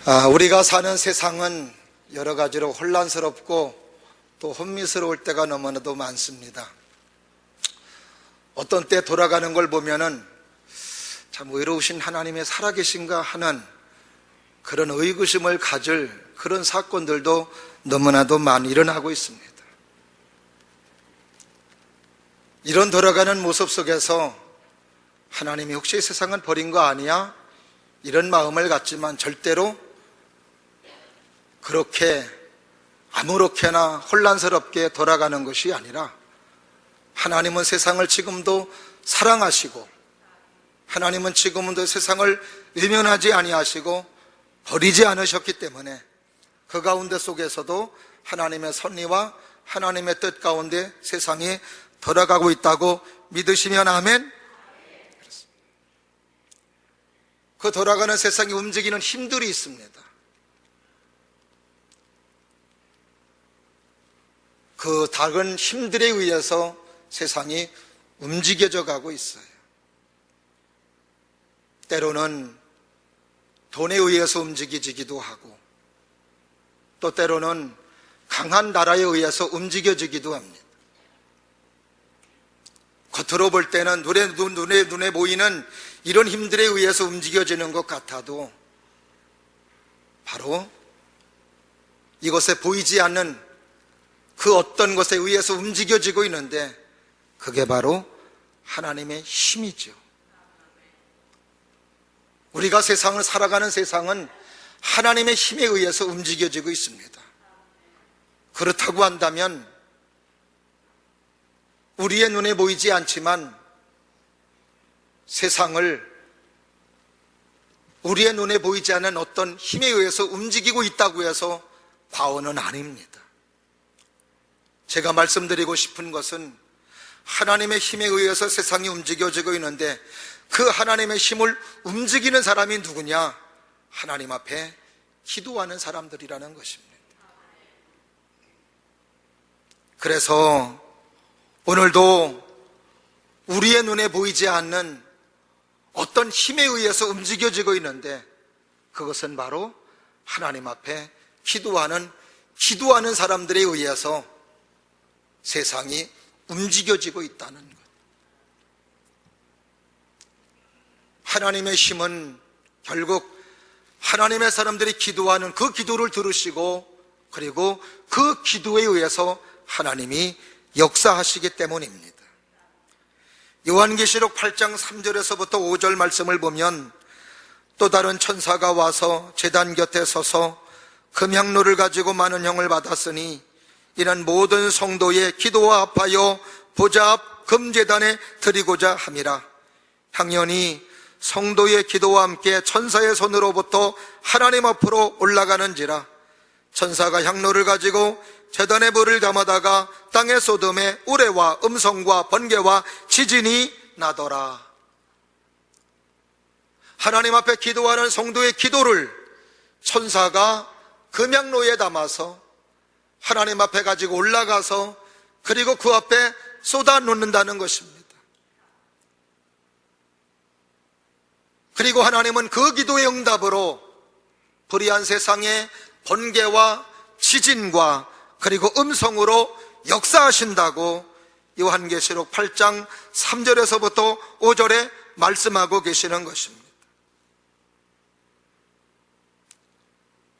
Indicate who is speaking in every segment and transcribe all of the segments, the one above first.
Speaker 1: 우리가 사는 세상은 여러 가지로 혼란스럽고 또 혼미스러울 때가 너무나도 많습니다. 어떤 때 돌아가는 걸 보면은 참 의로우신 하나님의 살아계신가 하는 그런 의구심을 가질 그런 사건들도 너무나도 많이 일어나고 있습니다. 이런 돌아가는 모습 속에서 하나님이 혹시 세상은 버린 거 아니야? 이런 마음을 갖지만 절대로 그렇게 아무렇게나 혼란스럽게 돌아가는 것이 아니라 하나님은 세상을 지금도 사랑하시고 하나님은 지금도 세상을 외면하지 아니하시고 버리지 않으셨기 때문에 그 가운데 속에서도 하나님의 섭리와 하나님의 뜻 가운데 세상이 돌아가고 있다고 믿으시면 아멘. 그 돌아가는 세상이 움직이는 힘들이 있습니다. 그 다른 힘들에 의해서 세상이 움직여져 가고 있어요. 때로는 돈에 의해서 움직여지기도 하고 또 때로는 강한 나라에 의해서 움직여지기도 합니다. 겉으로 볼 때는 눈에 보이는 이런 힘들에 의해서 움직여지는 것 같아도 바로 이것에 보이지 않는 그 어떤 것에 의해서 움직여지고 있는데 그게 바로 하나님의 힘이죠. 우리가 세상을 살아가는 세상은 하나님의 힘에 의해서 움직여지고 있습니다. 그렇다고 한다면 우리의 눈에 보이지 않지만 세상을 우리의 눈에 보이지 않는 어떤 힘에 의해서 움직이고 있다고 해서 과언은 아닙니다. 제가 말씀드리고 싶은 것은 하나님의 힘에 의해서 세상이 움직여지고 있는데 그 하나님의 힘을 움직이는 사람이 누구냐? 하나님 앞에 기도하는 사람들이라는 것입니다. 그래서 오늘도 우리의 눈에 보이지 않는 어떤 힘에 의해서 움직여지고 있는데 그것은 바로 하나님 앞에 기도하는 사람들에 의해서 세상이 움직여지고 있다는 것. 하나님의 힘은 결국 하나님의 사람들이 기도하는 그 기도를 들으시고 그리고 그 기도에 의해서 하나님이 역사하시기 때문입니다. 요한계시록 8장 3절에서부터 5절 말씀을 보면 또 다른 천사가 와서 제단 곁에 서서 금향로를 가지고 많은 형을 받았으니 이는 모든 성도의 기도와 합하여 보좌 앞 금제단에 드리고자 함이라. 향연이 성도의 기도와 함께 천사의 손으로부터 하나님 앞으로 올라가는지라. 천사가 향로를 가지고 제단에 불을 담아다가 땅에 쏟음에 우레와 음성과 번개와 지진이 나더라. 하나님 앞에 기도하는 성도의 기도를 천사가 금향로에 담아서 하나님 앞에 가지고 올라가서 그리고 그 앞에 쏟아 놓는다는 것입니다. 그리고 하나님은 그 기도의 응답으로 불의한 세상에 번개와 지진과 그리고 음성으로 역사하신다고 요한계시록 8장 3절에서부터 5절에 말씀하고 계시는 것입니다.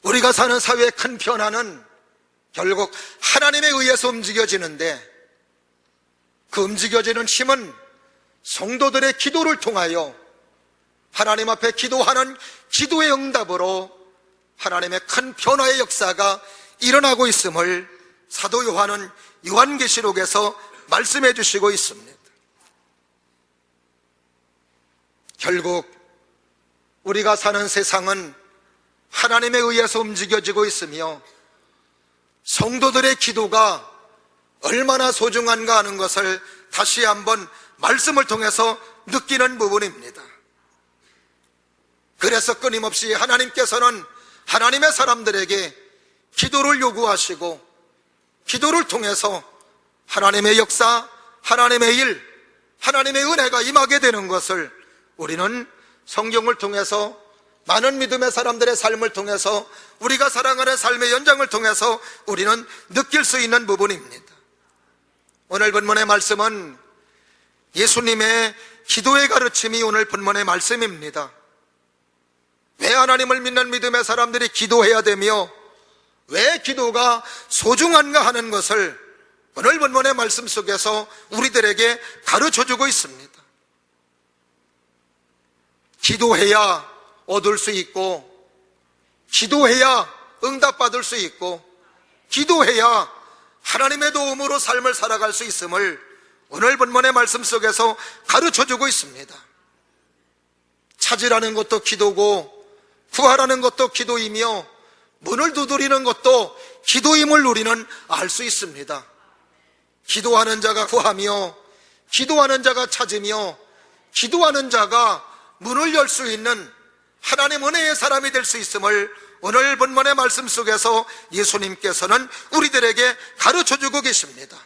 Speaker 1: 우리가 사는 사회의 큰 변화는 결국 하나님에 의해서 움직여지는데 그 움직여지는 힘은 성도들의 기도를 통하여 하나님 앞에 기도하는 기도의 응답으로 하나님의 큰 변화의 역사가 일어나고 있음을 사도 요한은 요한계시록에서 말씀해 주시고 있습니다. 결국 우리가 사는 세상은 하나님에 의해서 움직여지고 있으며 성도들의 기도가 얼마나 소중한가 하는 것을 다시 한번 말씀을 통해서 느끼는 부분입니다. 그래서 끊임없이 하나님께서는 하나님의 사람들에게 기도를 요구하시고 기도를 통해서 하나님의 역사, 하나님의 일, 하나님의 은혜가 임하게 되는 것을 우리는 성경을 통해서 많은 믿음의 사람들의 삶을 통해서, 우리가 살아가는 삶의 연장을 통해서 우리는 느낄 수 있는 부분입니다. 오늘 본문의 말씀은 예수님의 기도의 가르침이 오늘 본문의 말씀입니다. 왜 하나님을 믿는 믿음의 사람들이 기도해야 되며 왜 기도가 소중한가 하는 것을 오늘 본문의 말씀 속에서 우리들에게 가르쳐주고 있습니다. 기도해야 얻을 수 있고, 기도해야 응답받을 수 있고, 기도해야 하나님의 도움으로 삶을 살아갈 수 있음을 오늘 본문의 말씀 속에서 가르쳐주고 있습니다. 찾으라는 것도 기도고, 구하라는 것도 기도이며, 문을 두드리는 것도 기도임을 우리는 알 수 있습니다. 기도하는 자가 구하며, 기도하는 자가 찾으며, 기도하는 자가 문을 열 수 있는 하나님 은혜의 사람이 될 수 있음을 오늘 본문의 말씀 속에서 예수님께서는 우리들에게 가르쳐주고 계십니다.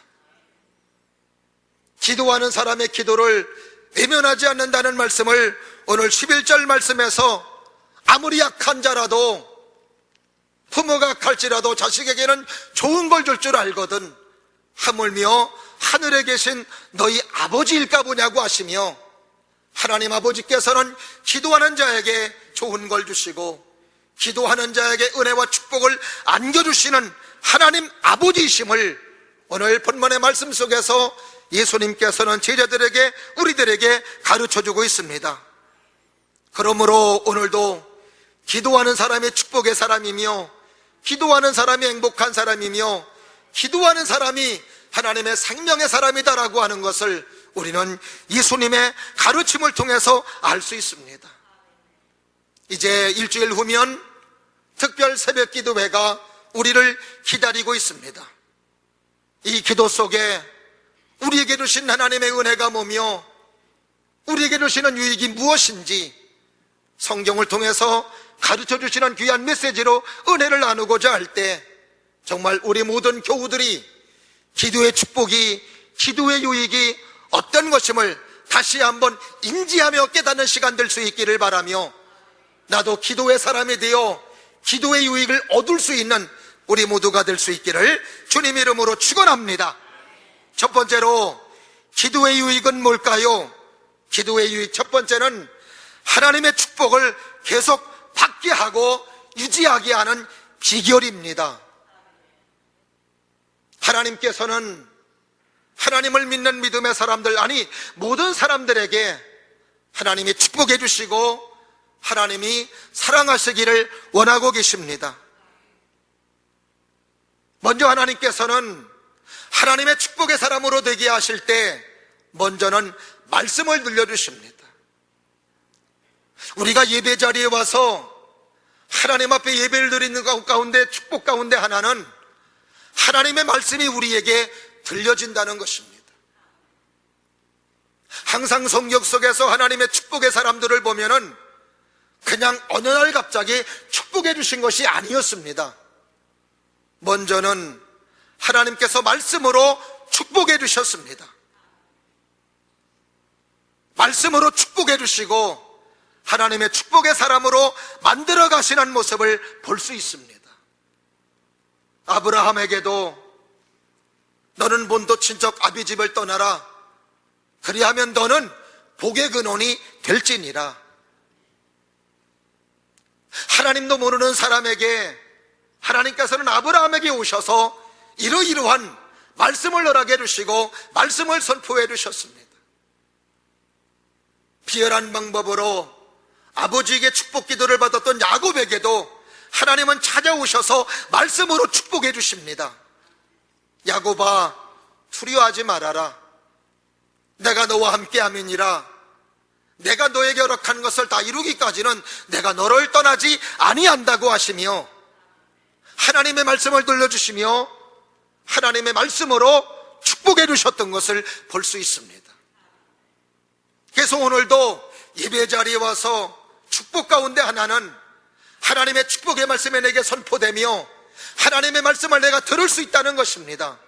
Speaker 1: 기도하는 사람의 기도를 외면하지 않는다는 말씀을 오늘 11절 말씀에서 아무리 약한 자라도, 부모가 갈지라도 자식에게는 좋은 걸 줄 줄 알거든 하물며 하늘에 계신 너희 아버지일까 보냐고 하시며, 하나님 아버지께서는 기도하는 자에게 좋은 걸 주시고 기도하는 자에게 은혜와 축복을 안겨주시는 하나님 아버지이심을 오늘 본문의 말씀 속에서 예수님께서는 제자들에게, 우리들에게 가르쳐주고 있습니다. 그러므로 오늘도 기도하는 사람이 축복의 사람이며, 기도하는 사람이 행복한 사람이며, 기도하는 사람이 하나님의 생명의 사람이다라고 하는 것을 우리는 예수님의 가르침을 통해서 알 수 있습니다. 이제 일주일 후면 특별 새벽 기도회가 우리를 기다리고 있습니다. 이 기도 속에 우리에게 주신 하나님의 은혜가 뭐며 우리에게 주시는 유익이 무엇인지 성경을 통해서 가르쳐 주시는 귀한 메시지로 은혜를 나누고자 할 때 정말 우리 모든 교우들이 기도의 축복이, 기도의 유익이 어떤 것임을 다시 한번 인지하며 깨닫는 시간 될 수 있기를 바라며, 나도 기도의 사람이 되어 기도의 유익을 얻을 수 있는 우리 모두가 될 수 있기를 주님 이름으로 축원합니다. 첫 번째로 기도의 유익은 뭘까요? 기도의 유익 첫 번째는 하나님의 축복을 계속 받게 하고 유지하게 하는 비결입니다. 하나님께서는 하나님을 믿는 믿음의 사람들, 아니 모든 사람들에게 하나님이 축복해 주시고 하나님이 사랑하시기를 원하고 계십니다. 먼저 하나님께서는 하나님의 축복의 사람으로 되게 하실 때 먼저는 말씀을 들려주십니다. 우리가 예배 자리에 와서 하나님 앞에 예배를 드리는 가운데 축복 가운데 하나는 하나님의 말씀이 우리에게 들려진다는 것입니다. 항상 성경 속에서 하나님의 축복의 사람들을 보면은 그냥 어느 날 갑자기 축복해 주신 것이 아니었습니다. 먼저는 하나님께서 말씀으로 축복해 주셨습니다. 말씀으로 축복해 주시고 하나님의 축복의 사람으로 만들어 가시는 모습을 볼 수 있습니다. 아브라함에게도 너는 본토 친척 아비집을 떠나라. 그리하면 너는 복의 근원이 될지니라. 하나님도 모르는 사람에게 하나님께서는 아브라함에게 오셔서 이러이러한 말씀을 허락해 주시고 말씀을 선포해 주셨습니다. 비열한 방법으로 아버지에게 축복 기도를 받았던 야곱에게도 하나님은 찾아오셔서 말씀으로 축복해 주십니다. 야곱아, 두려워하지 말아라. 내가 너와 함께함이니라. 내가 너에게 허락한 것을 다 이루기까지는 내가 너를 떠나지 아니한다고 하시며 하나님의 말씀을 들려주시며 하나님의 말씀으로 축복해 주셨던 것을 볼 수 있습니다. 그래서 오늘도 예배 자리에 와서 축복 가운데 하나는 하나님의 축복의 말씀이 내게 선포되며 하나님의 말씀을 내가 들을 수 있다는 것입니다.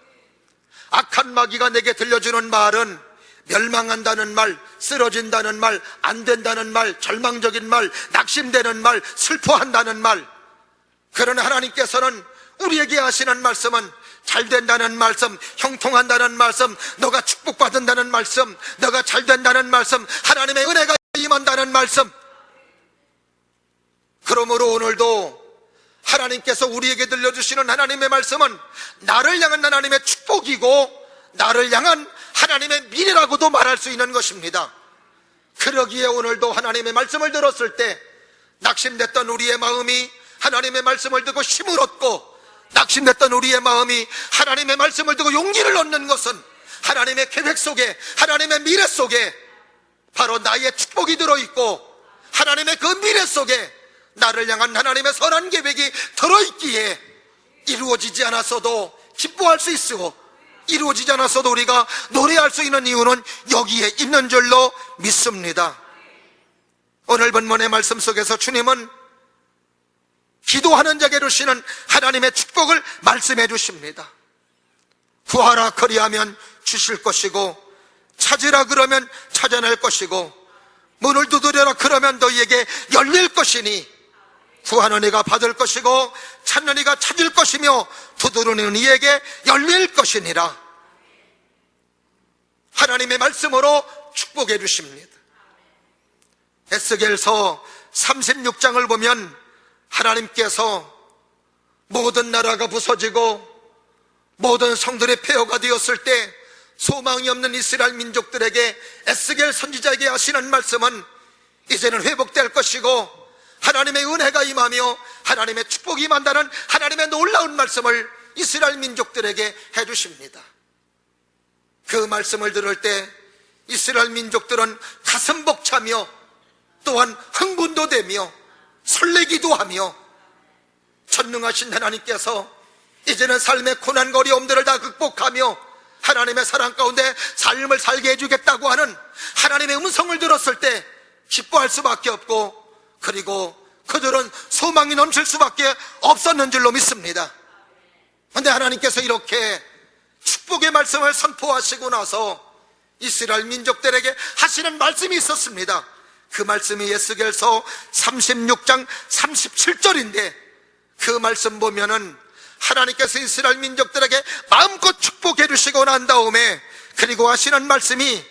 Speaker 1: 악한 마귀가 내게 들려주는 말은 멸망한다는 말, 쓰러진다는 말, 안 된다는 말, 절망적인 말, 낙심되는 말, 슬퍼한다는 말. 그러나 하나님께서는 우리에게 하시는 말씀은 잘 된다는 말씀, 형통한다는 말씀, 너가 축복받는다는 말씀, 너가 잘 된다는 말씀, 하나님의 은혜가 임한다는 말씀. 그러므로 오늘도 하나님께서 우리에게 들려주시는 하나님의 말씀은 나를 향한 하나님의 축복이고 나를 향한 하나님의 미래라고도 말할 수 있는 것입니다. 그러기에 오늘도 하나님의 말씀을 들었을 때 낙심됐던 우리의 마음이 하나님의 말씀을 듣고 힘을 얻고, 낙심됐던 우리의 마음이 하나님의 말씀을 듣고 용기를 얻는 것은 하나님의 계획 속에, 하나님의 미래 속에 바로 나의 축복이 들어있고, 하나님의 그 미래 속에 나를 향한 하나님의 선한 계획이 들어있기에 이루어지지 않았어도 기뻐할 수 있고, 이루어지지 않았어도 우리가 노래할 수 있는 이유는 여기에 있는 줄로 믿습니다. 오늘 본문의 말씀 속에서 주님은 기도하는 자에게 주시는 하나님의 축복을 말씀해 주십니다. 구하라 그리하면 주실 것이고, 찾으라 그러면 찾아낼 것이고, 문을 두드려라 그러면 너희에게 열릴 것이니, 구하는 이가 받을 것이고 찾는 이가 찾을 것이며 두드리는 이에게 열릴 것이니라. 하나님의 말씀으로 축복해 주십니다. 에스겔서 36장을 보면 하나님께서 모든 나라가 부서지고 모든 성들의 폐허가 되었을 때 소망이 없는 이스라엘 민족들에게 에스겔 선지자에게 하시는 말씀은 이제는 회복될 것이고 하나님의 은혜가 임하며 하나님의 축복이 임한다는 하나님의 놀라운 말씀을 이스라엘 민족들에게 해주십니다. 그 말씀을 들을 때 이스라엘 민족들은 가슴 벅차며 또한 흥분도 되며 설레기도 하며, 전능하신 하나님께서 이제는 삶의 고난과 어려움들을 다 극복하며 하나님의 사랑 가운데 삶을 살게 해주겠다고 하는 하나님의 음성을 들었을 때 기뻐할 수밖에 없고, 그리고 그들은 소망이 넘칠 수밖에 없었는 줄로 믿습니다. 그런데 하나님께서 이렇게 축복의 말씀을 선포하시고 나서 이스라엘 민족들에게 하시는 말씀이 있었습니다. 그 말씀이 에스겔서 36장 37절인데 그 말씀 보면은 하나님께서 이스라엘 민족들에게 마음껏 축복해 주시고 난 다음에 그리고 하시는 말씀이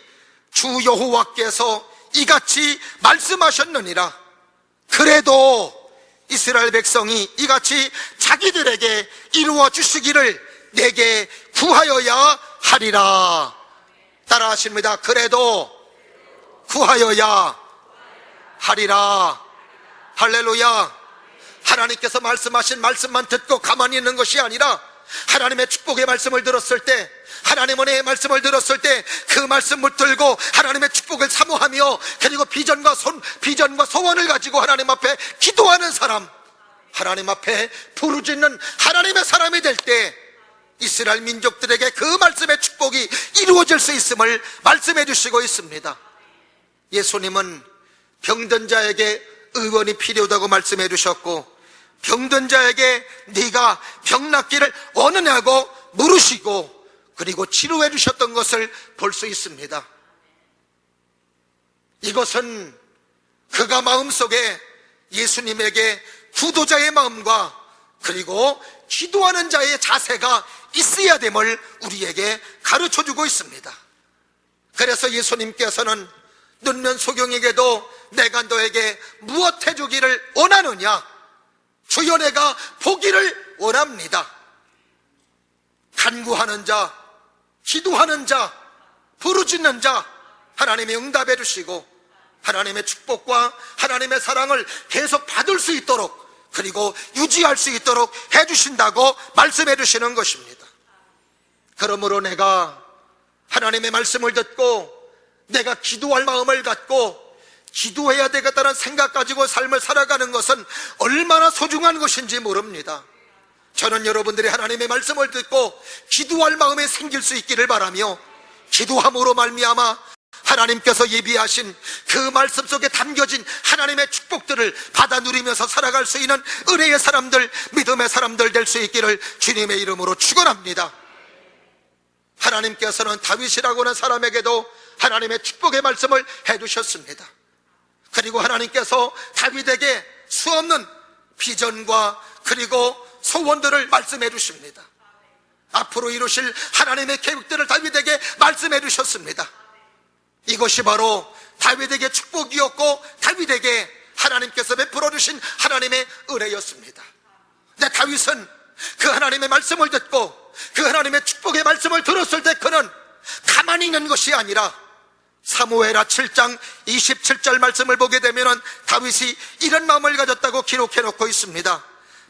Speaker 1: 주 여호와께서 이같이 말씀하셨느니라. 그래도 이스라엘 백성이 이같이 자기들에게 이루어 주시기를 내게 구하여야 하리라. 따라 하십니다. 그래도 구하여야 하리라. 할렐루야. 하나님께서 말씀하신 말씀만 듣고 가만히 있는 것이 아니라 하나님의 축복의 말씀을 들었을 때, 하나님의 은혜의 말씀을 들었을 때 그 말씀 붙들고 하나님의 축복을 사모하며 그리고 비전과 소원을 가지고 하나님 앞에 기도하는 사람, 하나님 앞에 부르짖는 하나님의 사람이 될 때 이스라엘 민족들에게 그 말씀의 축복이 이루어질 수 있음을 말씀해 주시고 있습니다. 예수님은 병든 자에게 의원이 필요하다고 말씀해 주셨고, 병든 자에게 네가 병 낫기를 원하냐고 물으시고 그리고 치료해 주셨던 것을 볼 수 있습니다. 이것은 그가 마음속에 예수님에게 구도자의 마음과 그리고 기도하는 자의 자세가 있어야 됨을 우리에게 가르쳐주고 있습니다. 그래서 예수님께서는 눈면 소경에게도 내가 너에게 무엇 해주기를 원하느냐? 주여 내가 보기를 원합니다. 간구하는 자, 기도하는 자, 부르짖는 자 하나님이 응답해 주시고 하나님의 축복과 하나님의 사랑을 계속 받을 수 있도록 그리고 유지할 수 있도록 해주신다고 말씀해 주시는 것입니다. 그러므로 내가 하나님의 말씀을 듣고 내가 기도할 마음을 갖고 기도해야 되겠다는 생각 가지고 삶을 살아가는 것은 얼마나 소중한 것인지 모릅니다. 저는 여러분들이 하나님의 말씀을 듣고 기도할 마음이 생길 수 있기를 바라며, 기도함으로 말미암아 하나님께서 예비하신 그 말씀 속에 담겨진 하나님의 축복들을 받아 누리면서 살아갈 수 있는 은혜의 사람들, 믿음의 사람들 될 수 있기를 주님의 이름으로 축원합니다. 하나님께서는 다윗이라고 하는 사람에게도 하나님의 축복의 말씀을 해주셨습니다. 그리고 하나님께서 다윗에게 수없는 비전과 그리고 소원들을 말씀해 주십니다. 앞으로 이루실 하나님의 계획들을 다윗에게 말씀해 주셨습니다. 이것이 바로 다윗에게 축복이었고 다윗에게 하나님께서 베풀어 주신 하나님의 은혜였습니다. 근데 다윗은 그 하나님의 말씀을 듣고 그 하나님의 축복의 말씀을 들었을 때 그는 가만히 있는 것이 아니라 사무엘하 7장 27절 말씀을 보게 되면 다윗이 이런 마음을 가졌다고 기록해 놓고 있습니다.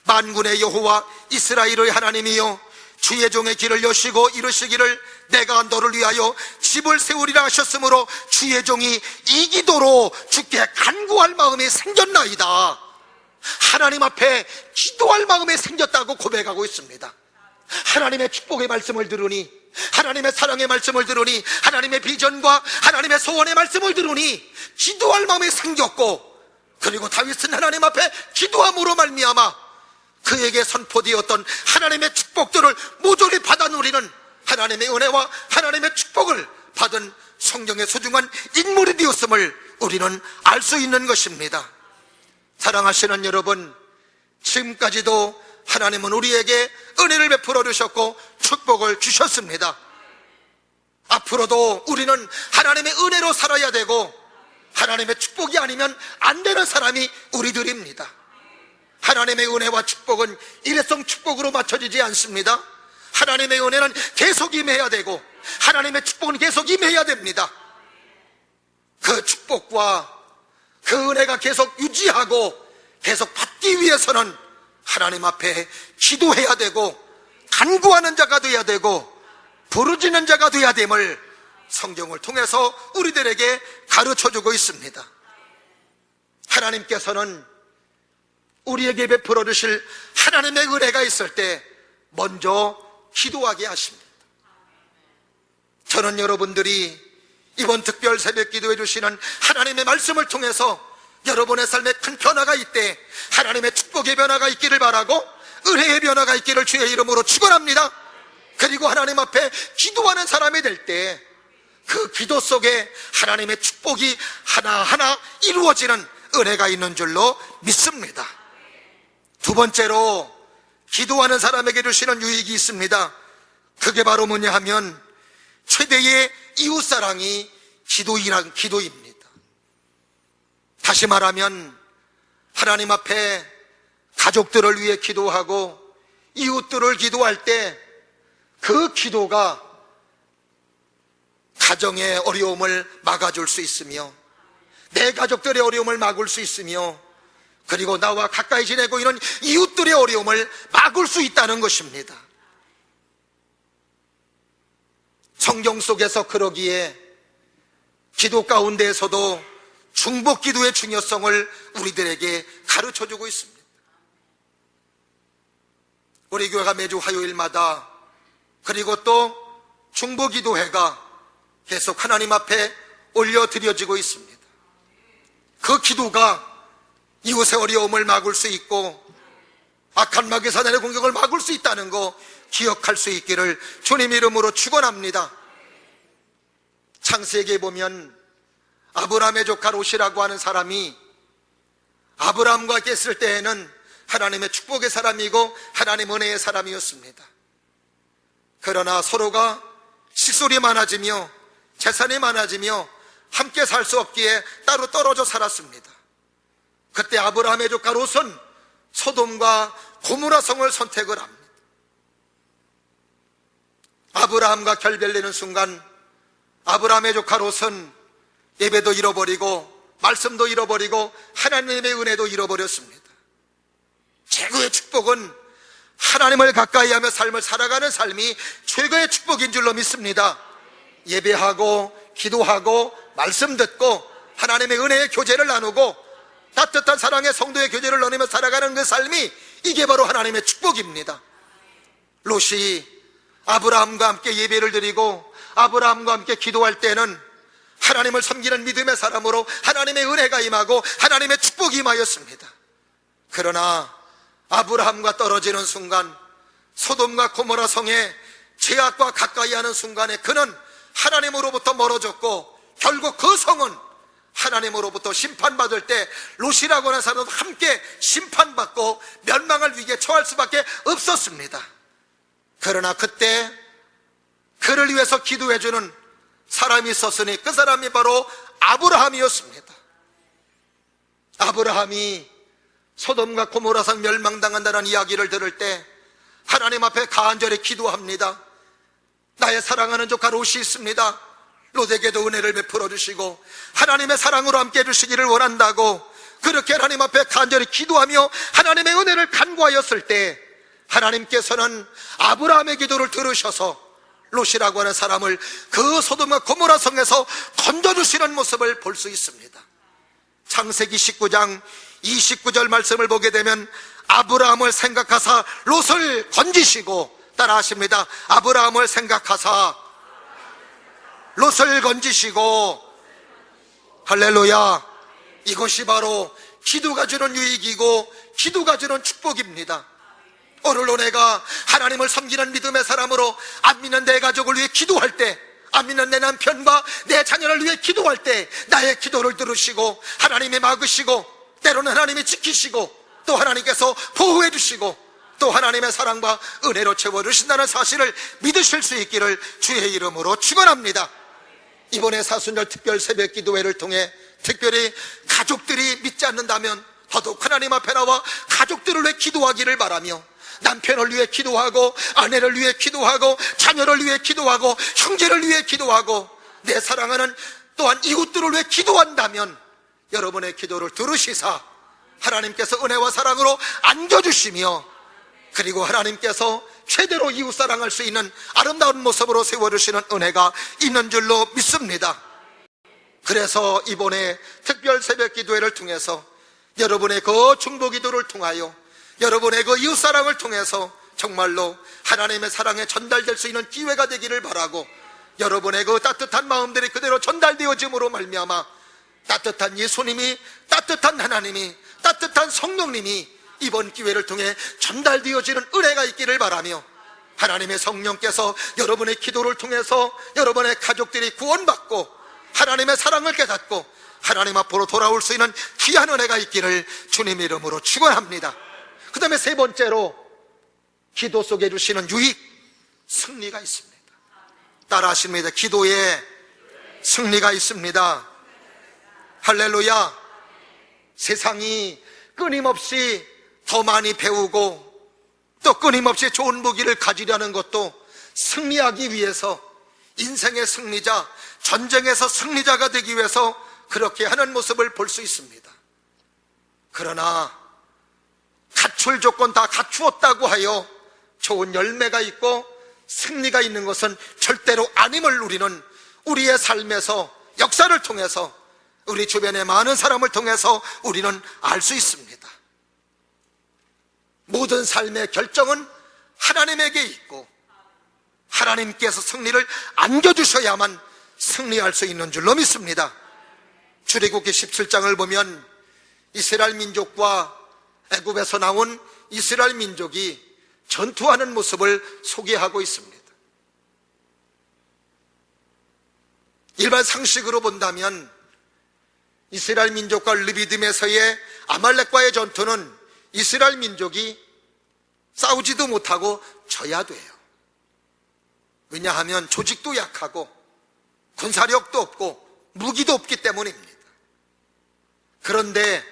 Speaker 1: 만군의 여호와 이스라엘의 하나님이여, 주의 종의 길을 여시고 이르시기를 내가 너를 위하여 집을 세우리라 하셨으므로 주의 종이 이 기도로 주께 간구할 마음이 생겼나이다. 하나님 앞에 기도할 마음이 생겼다고 고백하고 있습니다. 하나님의 축복의 말씀을 들으니, 하나님의 사랑의 말씀을 들으니, 하나님의 비전과 하나님의 소원의 말씀을 들으니 기도할 마음이 생겼고, 그리고 다윗은 하나님 앞에 기도함으로 말미암아 그에게 선포되었던 하나님의 축복들을 모조리 받아 누리는 하나님의 은혜와 하나님의 축복을 받은 성경의 소중한 인물이 되었음을 우리는 알 수 있는 것입니다. 사랑하시는 여러분, 지금까지도 하나님은 우리에게 은혜를 베풀어 주셨고 축복을 주셨습니다. 앞으로도 우리는 하나님의 은혜로 살아야 되고 하나님의 축복이 아니면 안 되는 사람이 우리들입니다. 하나님의 은혜와 축복은 일회성 축복으로 맞춰지지 않습니다. 하나님의 은혜는 계속 임해야 되고 하나님의 축복은 계속 임해야 됩니다. 그 축복과 그 은혜가 계속 유지하고 계속 받기 위해서는 하나님 앞에 기도해야 되고 간구하는 자가 되어야 되고 부르짖는 자가 되어야 됨을 성경을 통해서 우리들에게 가르쳐주고 있습니다. 하나님께서는 우리에게 베풀어 주실 하나님의 은혜가 있을 때 먼저 기도하게 하십니다. 저는 여러분들이 이번 특별 새벽 기도해 주시는 하나님의 말씀을 통해서 여러분의 삶에 큰 변화가 있대 하나님의 축복의 변화가 있기를 바라고 은혜의 변화가 있기를 주의 이름으로 축원합니다. 그리고 하나님 앞에 기도하는 사람이 될 때 그 기도 속에 하나님의 축복이 하나하나 이루어지는 은혜가 있는 줄로 믿습니다. 두 번째로 기도하는 사람에게 주시는 유익이 있습니다. 그게 바로 뭐냐 하면 최대의 이웃사랑이 기도입니다. 다시 말하면 하나님 앞에 가족들을 위해 기도하고 이웃들을 기도할 때 그 기도가 가정의 어려움을 막아줄 수 있으며 내 가족들의 어려움을 막을 수 있으며 그리고 나와 가까이 지내고 있는 이웃들의 어려움을 막을 수 있다는 것입니다. 성경 속에서 그러기에 기도 가운데에서도 중보 기도의 중요성을 우리들에게 가르쳐주고 있습니다. 우리 교회가 매주 화요일마다 그리고 또 중보 기도회가 계속 하나님 앞에 올려드려지고 있습니다. 그 기도가 이웃의 어려움을 막을 수 있고 악한 마귀 사단의 공격을 막을 수 있다는 거 기억할 수 있기를 주님 이름으로 축원합니다. 창세기에 보면 아브라함의 조카 롯이라고 하는 사람이 아브라함과 있을 때에는 하나님의 축복의 사람이고 하나님 은혜의 사람이었습니다. 그러나 서로가 식솔이 많아지며 재산이 많아지며 함께 살 수 없기에 따로 떨어져 살았습니다. 그때 아브라함의 조카 롯은 소돔과 고모라 성을 선택을 합니다. 아브라함과 결별되는 순간 아브라함의 조카 롯은 예배도 잃어버리고 말씀도 잃어버리고 하나님의 은혜도 잃어버렸습니다. 최고의 축복은 하나님을 가까이하며 삶을 살아가는 삶이 최고의 축복인 줄로 믿습니다. 예배하고 기도하고 말씀 듣고 하나님의 은혜의 교제를 나누고 따뜻한 사랑의 성도의 교제를 나누며 살아가는 그 삶이 이게 바로 하나님의 축복입니다. 롯이 아브라함과 함께 예배를 드리고 아브라함과 함께 기도할 때는 하나님을 섬기는 믿음의 사람으로 하나님의 은혜가 임하고 하나님의 축복이 임하였습니다. 그러나 아브라함과 떨어지는 순간 소돔과 고모라 성에 죄악과 가까이 하는 순간에 그는 하나님으로부터 멀어졌고 결국 그 성은 하나님으로부터 심판받을 때 롯이라고 하는 사람도 함께 심판받고 멸망할 위기에 처할 수밖에 없었습니다. 그러나 그때 그를 위해서 기도해주는 사람이 있었으니 그 사람이 바로 아브라함이었습니다. 아브라함이 소돔과 고모라성 멸망당한다는 이야기를 들을 때 하나님 앞에 간절히 기도합니다. 나의 사랑하는 조카 롯이 있습니다. 롯에게도 은혜를 베풀어 주시고 하나님의 사랑으로 함께 해주시기를 원한다고 그렇게 하나님 앞에 간절히 기도하며 하나님의 은혜를 간구하였을 때 하나님께서는 아브라함의 기도를 들으셔서 롯이라고 하는 사람을 그 소돔과 고모라 성에서 건져주시는 모습을 볼 수 있습니다. 창세기 19장 29절 말씀을 보게 되면 아브라함을 생각하사 롯을 건지시고, 따라 하십니다. 아브라함을 생각하사 롯을 건지시고. 할렐루야. 이것이 바로 기도가 주는 유익이고 기도가 주는 축복입니다. 오늘도 내가 하나님을 섬기는 믿음의 사람으로 안 믿는 내 가족을 위해 기도할 때, 안 믿는 내 남편과 내 자녀를 위해 기도할 때 나의 기도를 들으시고 하나님이 막으시고 때로는 하나님이 지키시고 또 하나님께서 보호해 주시고 또 하나님의 사랑과 은혜로 채워주신다는 사실을 믿으실 수 있기를 주의 이름으로 축원합니다. 이번에 사순절 특별 새벽 기도회를 통해 특별히 가족들이 믿지 않는다면 더더욱 하나님 앞에 나와 가족들을 위해 기도하기를 바라며 남편을 위해 기도하고 아내를 위해 기도하고 자녀를 위해 기도하고 형제를 위해 기도하고 내 사랑하는 또한 이웃들을 위해 기도한다면 여러분의 기도를 들으시사 하나님께서 은혜와 사랑으로 안겨주시며 그리고 하나님께서 최대로 이웃사랑할 수 있는 아름다운 모습으로 세워주시는 은혜가 있는 줄로 믿습니다. 그래서 이번에 특별 새벽 기도회를 통해서 여러분의 그 중보기도를 통하여 여러분의 그 이웃사랑을 통해서 정말로 하나님의 사랑에 전달될 수 있는 기회가 되기를 바라고 여러분의 그 따뜻한 마음들이 그대로 전달되어짐으로 말미암아 따뜻한 예수님이, 따뜻한 하나님이, 따뜻한 성령님이 이번 기회를 통해 전달되어지는 은혜가 있기를 바라며 하나님의 성령께서 여러분의 기도를 통해서 여러분의 가족들이 구원받고 하나님의 사랑을 깨닫고 하나님 앞으로 돌아올 수 있는 귀한 은혜가 있기를 주님 이름으로 축원합니다. 그 다음에 세 번째로 기도 속에 주시는 유익, 승리가 있습니다. 따라 하십니다. 기도에 승리가 있습니다. 할렐루야. 세상이 끊임없이 더 많이 배우고 또 끊임없이 좋은 무기를 가지려는 것도 승리하기 위해서, 인생의 승리자, 전쟁에서 승리자가 되기 위해서 그렇게 하는 모습을 볼 수 있습니다. 그러나 갖출 조건 다 갖추었다고 하여 좋은 열매가 있고 승리가 있는 것은 절대로 아님을 우리는 우리의 삶에서, 역사를 통해서, 우리 주변의 많은 사람을 통해서 우리는 알 수 있습니다. 모든 삶의 결정은 하나님에게 있고 하나님께서 승리를 안겨주셔야만 승리할 수 있는 줄로 믿습니다. 출애굽기 17장을 보면 이스라엘 민족과 애굽에서 나온 이스라엘 민족이 전투하는 모습을 소개하고 있습니다. 일반 상식으로 본다면 이스라엘 민족과 르비딤에서의 아말렉과의 전투는 이스라엘 민족이 싸우지도 못하고 져야 돼요. 왜냐하면 조직도 약하고 군사력도 없고 무기도 없기 때문입니다. 그런데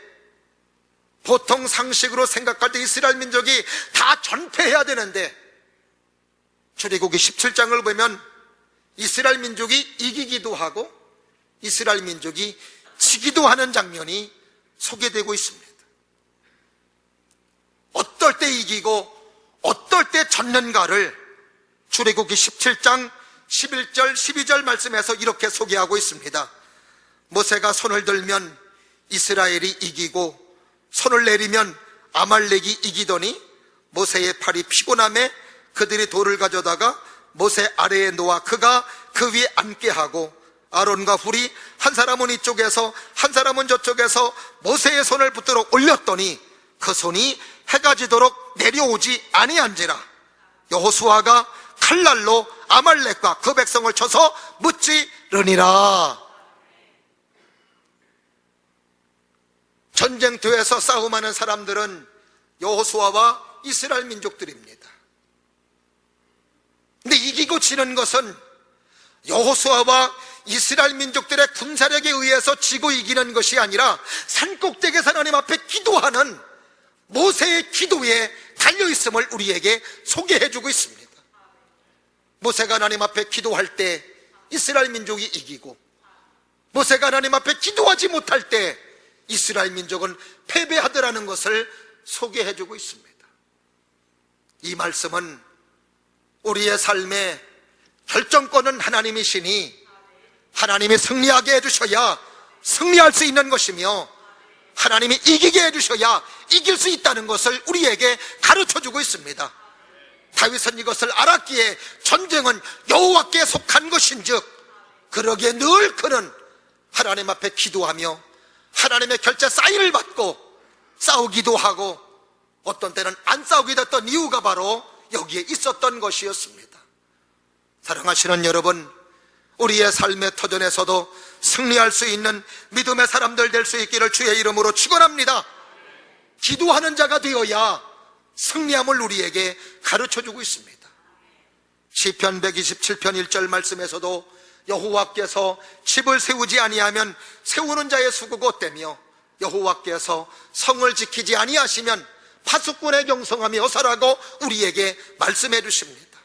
Speaker 1: 보통 상식으로 생각할 때 이스라엘 민족이 다 전패해야 되는데 출애굽기 17장을 보면 이스라엘 민족이 이기기도 하고 이스라엘 민족이 지기도 하는 장면이 소개되고 있습니다. 어떨 때 이기고 어떨 때 졌는가를 출애굽기 17장 11절 12절 말씀에서 이렇게 소개하고 있습니다. 모세가 손을 들면 이스라엘이 이기고 손을 내리면 아말렉이 이기더니 모세의 팔이 피곤함에 그들이 돌을 가져다가 모세 아래에 놓아 그가 그 위에 앉게 하고 아론과 훌이 한 사람은 이쪽에서 한 사람은 저쪽에서 모세의 손을 붙들어 올렸더니 그 손이 해가 지도록 내려오지 아니한지라. 여호수아가 칼날로 아말렉과 그 백성을 쳐서 무찌르니라. 전쟁터에서 싸움하는 사람들은 여호수아와 이스라엘 민족들입니다. 근데 이기고 지는 것은 여호수아와 이스라엘 민족들의 군사력에 의해서 지고 이기는 것이 아니라 산꼭대기에서 하나님 앞에 기도하는 모세의 기도에 달려있음을 우리에게 소개해주고 있습니다. 모세가 하나님 앞에 기도할 때 이스라엘 민족이 이기고, 모세가 하나님 앞에 기도하지 못할 때 이스라엘 민족은 패배하더라는 것을 소개해주고 있습니다. 이 말씀은 우리의 삶의 결정권은 하나님이시니 하나님이 승리하게 해주셔야 승리할 수 있는 것이며, 하나님이 이기게 해주셔야 이길 수 있다는 것을 우리에게 가르쳐주고 있습니다. 다윗은 이것을 알았기에 전쟁은 여호와께 속한 것인즉 그러기에 늘 그는 하나님 앞에 기도하며 하나님의 결제 사인을 받고 싸우기도 하고, 어떤 때는 안 싸우게 됐던 이유가 바로 여기에 있었던 것이었습니다. 사랑하시는 여러분, 우리의 삶의 터전에서도 승리할 수 있는 믿음의 사람들 될 수 있기를 주의 이름으로 축원합니다. 기도하는 자가 되어야 승리함을 우리에게 가르쳐주고 있습니다. 시편 127편 1절 말씀에서도 여호와께서 집을 세우지 아니하면 세우는 자의 수고가 헛되며 여호와께서 성을 지키지 아니하시면 파수꾼의 경성함이 어사라고 우리에게 말씀해 주십니다.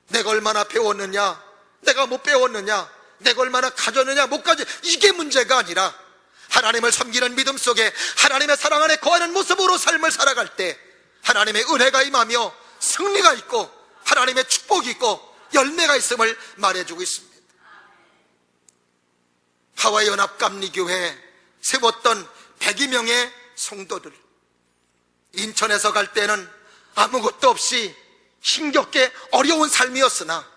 Speaker 1: 내가 얼마나 배웠느냐, 내가 못 배웠느냐, 내가 얼마나 가졌느냐 못 가졌, 이게 문제가 아니라 하나님을 섬기는 믿음 속에 하나님의 사랑 안에 거하는 모습으로 삶을 살아갈 때 하나님의 은혜가 임하며 승리가 있고 하나님의 축복이 있고 열매가 있음을 말해주고 있습니다. 하와이연합감리교회에 세웠던 102명의 성도들, 인천에서 갈 때는 아무것도 없이 힘겹게 어려운 삶이었으나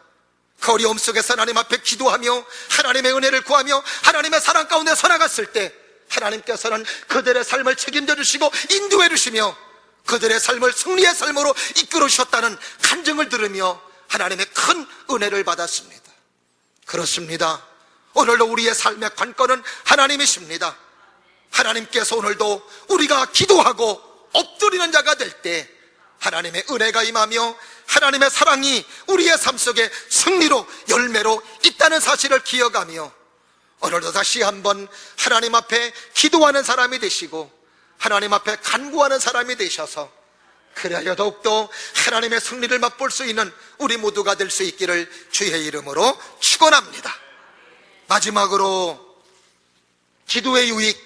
Speaker 1: 그 어려움 속에서 하나님 앞에 기도하며 하나님의 은혜를 구하며 하나님의 사랑 가운데 살아갔을 때 하나님께서는 그들의 삶을 책임져 주시고 인도해 주시며 그들의 삶을 승리의 삶으로 이끌어 주셨다는 간증을 들으며 하나님의 큰 은혜를 받았습니다. 그렇습니다. 오늘도 우리의 삶의 관건은 하나님이십니다. 하나님께서 오늘도 우리가 기도하고 엎드리는 자가 될 때 하나님의 은혜가 임하며 하나님의 사랑이 우리의 삶 속에 승리로 열매로 있다는 사실을 기억하며 오늘도 다시 한번 하나님 앞에 기도하는 사람이 되시고 하나님 앞에 간구하는 사람이 되셔서 그래야 더욱더 하나님의 승리를 맛볼 수 있는 우리 모두가 될 수 있기를 주의 이름으로 축원합니다. 마지막으로 기도의 유익,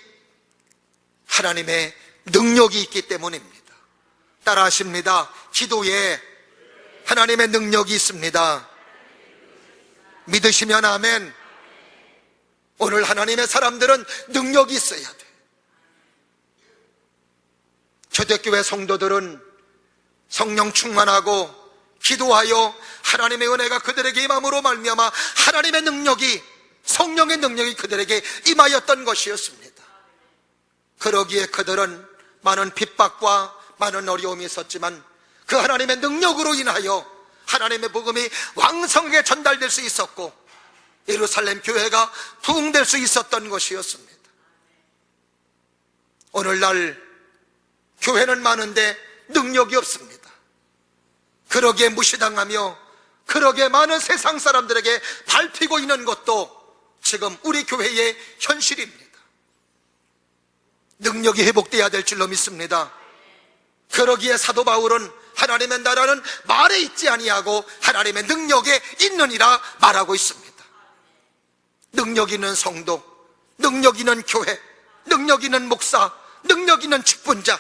Speaker 1: 하나님의 능력이 있기 때문입니다. 따라하십니다. 기도에 하나님의 능력이 있습니다. 믿으시면 아멘. 오늘 하나님의 사람들은 능력이 있어야 돼. 초대교회 성도들은 성령 충만하고 기도하여 하나님의 은혜가 그들에게 임함으로 말미암아 하나님의 능력이, 성령의 능력이 그들에게 임하였던 것이었습니다. 그러기에 그들은 많은 핍박과 많은 어려움이 있었지만 그 하나님의 능력으로 인하여 하나님의 복음이 왕성하게 전달될 수 있었고 예루살렘 교회가 부흥될 수 있었던 것이었습니다. 오늘날 교회는 많은데 능력이 없습니다. 그러기에 무시당하며 그러기에 많은 세상 사람들에게 밟히고 있는 것도 지금 우리 교회의 현실입니다. 능력이 회복되어야 될 줄로 믿습니다. 그러기에 사도 바울은 하나님의 나라는 말에 있지 아니하고 하나님의 능력에 있느니라 말하고 있습니다. 능력 있는 성도, 능력 있는 교회, 능력 있는 목사, 능력 있는 직분자,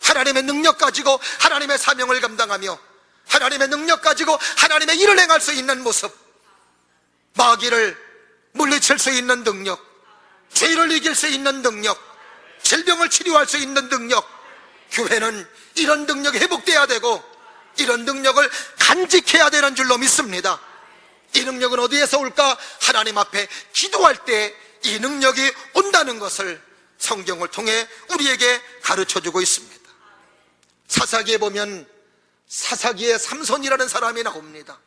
Speaker 1: 하나님의 능력 가지고 하나님의 사명을 감당하며 하나님의 능력 가지고 하나님의 일을 행할 수 있는 모습, 마귀를 물리칠 수 있는 능력, 죄를 이길 수 있는 능력, 질병을 치료할 수 있는 능력, 교회는 이런 능력이 회복돼야 되고 이런 능력을 간직해야 되는 줄로 믿습니다. 이 능력은 어디에서 올까? 하나님 앞에 기도할 때 이 능력이 온다는 것을 성경을 통해 우리에게 가르쳐주고 있습니다. 사사기에 보면 사사기에 삼손이라는 사람이 나옵니다.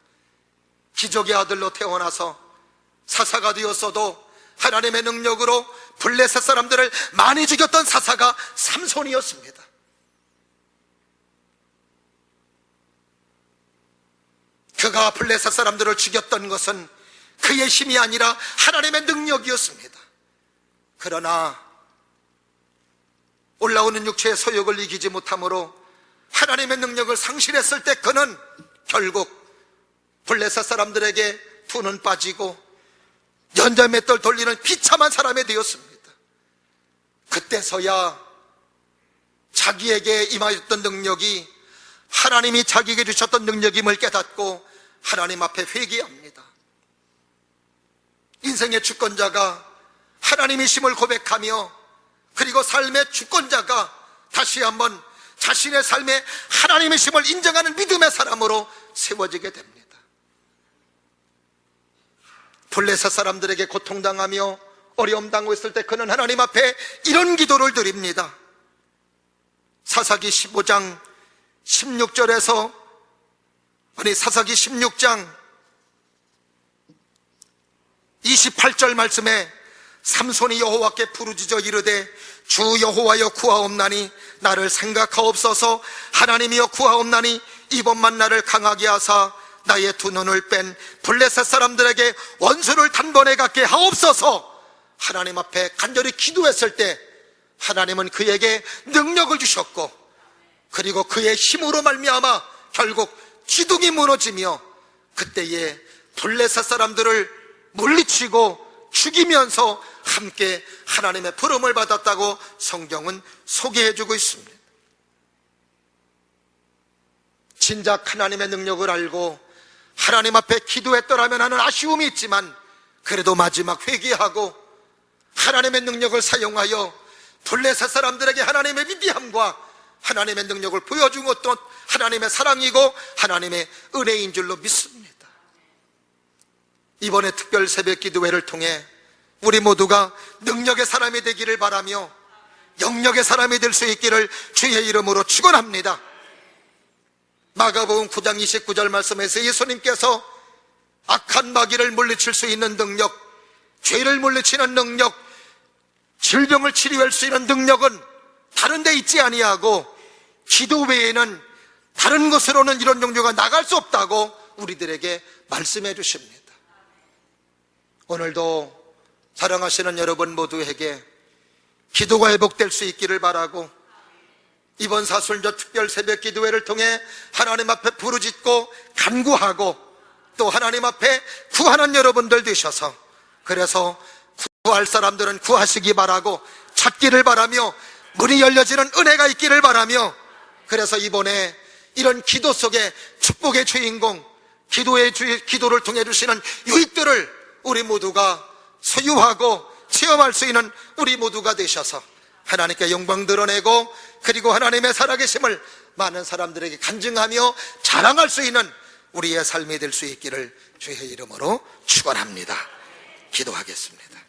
Speaker 1: 기적의 아들로 태어나서 사사가 되었어도 하나님의 능력으로 블레셋 사람들을 많이 죽였던 사사가 삼손이었습니다. 그가 블레셋 사람들을 죽였던 것은 그의 힘이 아니라 하나님의 능력이었습니다. 그러나 올라오는 육체의 소욕을 이기지 못함으로 하나님의 능력을 상실했을 때 그는 결국 블레셋 사람들에게 두 눈 빠지고 연자맷돌 돌리는 비참한 사람이 되었습니다. 그때서야 자기에게 임하였던 능력이 하나님이 자기에게 주셨던 능력임을 깨닫고 하나님 앞에 회개합니다. 인생의 주권자가 하나님이심을 고백하며 그리고 삶의 주권자가 다시 한번 자신의 삶에 하나님이심을 인정하는 믿음의 사람으로 세워지게 됩니다. 블레셋 사람들에게 고통당하며 어려움 당하고 있을 때 그는 하나님 앞에 이런 기도를 드립니다. 사사기 15장 16절에서 사사기 16장 28절 말씀에 삼손이 여호와께 부르짖어 이르되 주 여호와여 구하옵나니 나를 생각하옵소서. 하나님이여 구하옵나니 이번만 나를 강하게 하사 나의 두 눈을 뺀 블레셋 사람들에게 원수를 단번에 갖게 하옵소서. 하나님 앞에 간절히 기도했을 때 하나님은 그에게 능력을 주셨고 그리고 그의 힘으로 말미암아 결국 기둥이 무너지며 그때에 블레셋 사람들을 물리치고 죽이면서 함께 하나님의 부름을 받았다고 성경은 소개해주고 있습니다. 진작 하나님의 능력을 알고 하나님 앞에 기도했더라면 하는 아쉬움이 있지만 그래도 마지막 회개하고 하나님의 능력을 사용하여 블레셋 사람들에게 하나님의 위대함과 하나님의 능력을 보여준 것도 하나님의 사랑이고 하나님의 은혜인 줄로 믿습니다. 이번에 특별 새벽 기도회를 통해 우리 모두가 능력의 사람이 되기를 바라며 영역의 사람이 될 수 있기를 주의 이름으로 축원합니다. 마가복음 9장 29절 말씀에서 예수님께서 악한 마귀를 물리칠 수 있는 능력, 죄를 물리치는 능력, 질병을 치료할 수 있는 능력은 다른 데 있지 아니하고 기도 외에는 다른 것으로는 이런 종류가 나갈 수 없다고 우리들에게 말씀해 주십니다. 오늘도 사랑하시는 여러분 모두에게 기도가 회복될 수 있기를 바라고 이번 사순절 특별 새벽 기도회를 통해 하나님 앞에 부르짖고 간구하고 또 하나님 앞에 구하는 여러분들 되셔서 그래서 구할 사람들은 구하시기 바라고 찾기를 바라며 문이 열려지는 은혜가 있기를 바라며 그래서 이번에 이런 기도 속에 축복의 주인공 기도를 통해 주시는 유익들을 우리 모두가 소유하고 체험할 수 있는 우리 모두가 되셔서 하나님께 영광 드러내고 그리고 하나님의 살아계심을 많은 사람들에게 간증하며 자랑할 수 있는 우리의 삶이 될 수 있기를 주의 이름으로 축원합니다. 기도하겠습니다.